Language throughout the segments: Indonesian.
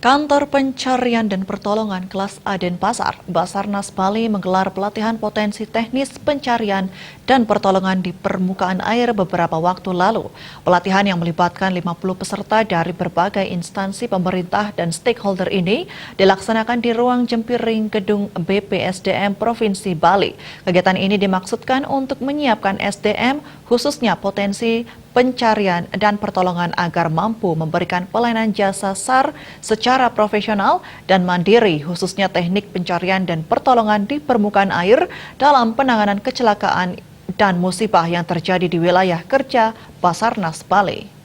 Kantor Pencarian dan Pertolongan kelas A Denpasar, Basarnas Bali menggelar pelatihan potensi teknis pencarian dan pertolongan di permukaan air beberapa waktu lalu. Pelatihan yang melibatkan 50 peserta dari berbagai instansi pemerintah dan stakeholder ini dilaksanakan di ruang Jempiring Gedung BPSDM Provinsi Bali. Kegiatan ini dimaksudkan untuk menyiapkan SDM khususnya potensi pencarian dan pertolongan agar mampu memberikan pelayanan jasa SAR secara profesional dan mandiri, khususnya teknik pencarian dan pertolongan di permukaan air dalam penanganan kecelakaan dan musibah yang terjadi di wilayah kerja Basarnas Bali.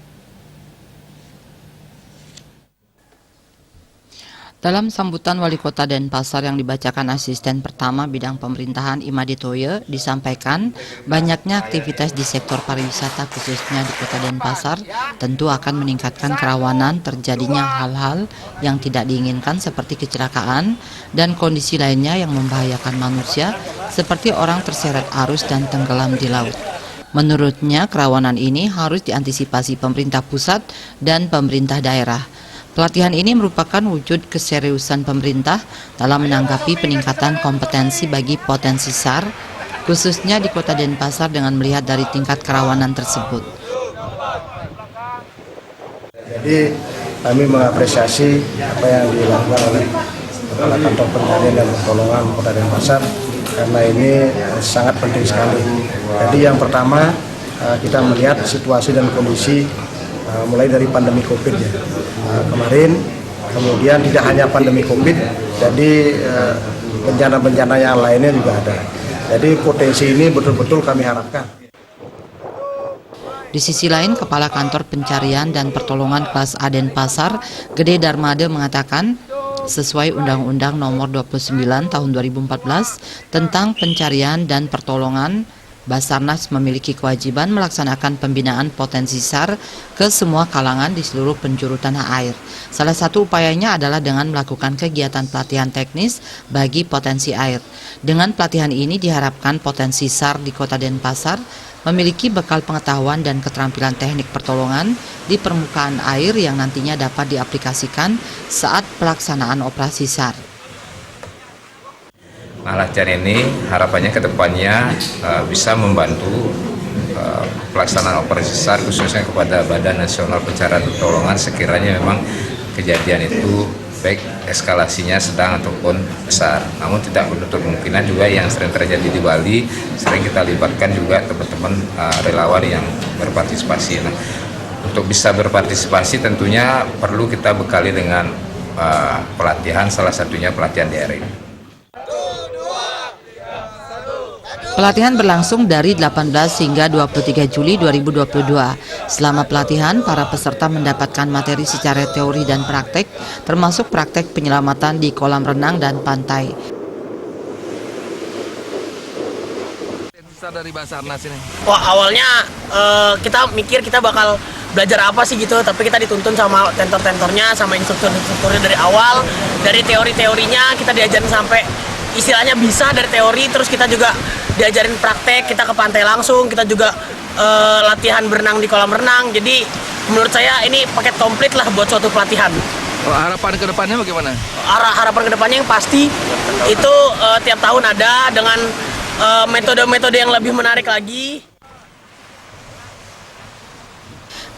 Dalam sambutan Wali Kota Denpasar yang dibacakan Asisten Pertama Bidang Pemerintahan Imade Toye, disampaikan banyaknya aktivitas di sektor pariwisata khususnya di Kota Denpasar tentu akan meningkatkan kerawanan terjadinya hal-hal yang tidak diinginkan seperti kecelakaan dan kondisi lainnya yang membahayakan manusia seperti orang terseret arus dan tenggelam di laut. Menurutnya, kerawanan ini harus diantisipasi pemerintah pusat dan pemerintah daerah. Pelatihan ini merupakan wujud keseriusan pemerintah dalam menanggapi peningkatan kompetensi bagi potensi SAR, khususnya di Kota Denpasar dengan melihat dari tingkat kerawanan tersebut. Jadi kami mengapresiasi apa yang dilakukan oleh Kepala Kantor Pencarian dan Pertolongan Kota Denpasar karena ini sangat penting sekali. Jadi yang pertama kita melihat situasi dan kondisi mulai dari pandemi COVID ya. Kemarin, kemudian tidak hanya pandemi COVID, jadi bencana-bencana yang lainnya juga ada. Jadi potensi ini betul-betul kami harapkan. Di sisi lain, Kepala Kantor Pencarian dan Pertolongan kelas A Denpasar, Gede Darmade mengatakan, sesuai Undang-Undang Nomor 29 Tahun 2014 tentang pencarian dan pertolongan, Basarnas memiliki kewajiban melaksanakan pembinaan potensi SAR ke semua kalangan di seluruh penjuru tanah air. Salah satu upayanya adalah dengan melakukan kegiatan pelatihan teknis bagi potensi air. Dengan pelatihan ini diharapkan potensi SAR di Kota Denpasar memiliki bekal pengetahuan dan keterampilan teknik pertolongan di permukaan air yang nantinya dapat diaplikasikan saat pelaksanaan operasi SAR. Nah, latihan ini harapannya ke depannya bisa membantu pelaksanaan operasi SAR khususnya kepada Badan Nasional Pencarian dan Pertolongan sekiranya memang kejadian itu baik eskalasinya sedang ataupun besar. Namun tidak menutup kemungkinan juga yang sering terjadi di Bali, sering kita libatkan juga teman-teman relawan yang berpartisipasi. Nah, untuk bisa berpartisipasi tentunya perlu kita bekali dengan pelatihan, salah satunya pelatihan daring. Pelatihan berlangsung dari 18 hingga 23 Juli 2022. Selama pelatihan, para peserta mendapatkan materi secara teori dan praktek, termasuk praktek penyelamatan di kolam renang dan pantai. Dari Basarnas ini. Wah, awalnya kita mikir kita bakal belajar apa sih gitu, tapi kita dituntun sama tentor-tentornya, sama instruktur-instrukturnya dari awal, dari teori-teorinya kita diajarin sampai istilahnya bisa dari teori, terus kita juga diajarin praktek, kita ke pantai langsung, kita juga latihan berenang di kolam renang. Jadi menurut saya ini paket komplit lah buat suatu pelatihan. Harapan ke depannya bagaimana? Harapan ke depannya yang pasti itu tiap tahun ada dengan metode-metode yang lebih menarik lagi.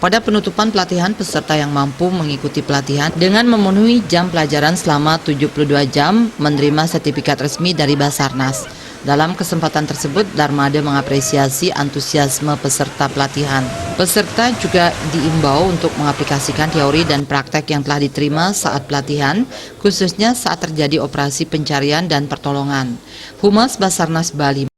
Pada penutupan pelatihan, peserta yang mampu mengikuti pelatihan dengan memenuhi jam pelajaran selama 72 jam menerima sertifikat resmi dari Basarnas. Dalam kesempatan tersebut, Darmade mengapresiasi antusiasme peserta pelatihan. Peserta juga diimbau untuk mengaplikasikan teori dan praktek yang telah diterima saat pelatihan, khususnya saat terjadi operasi pencarian dan pertolongan. Humas Basarnas Bali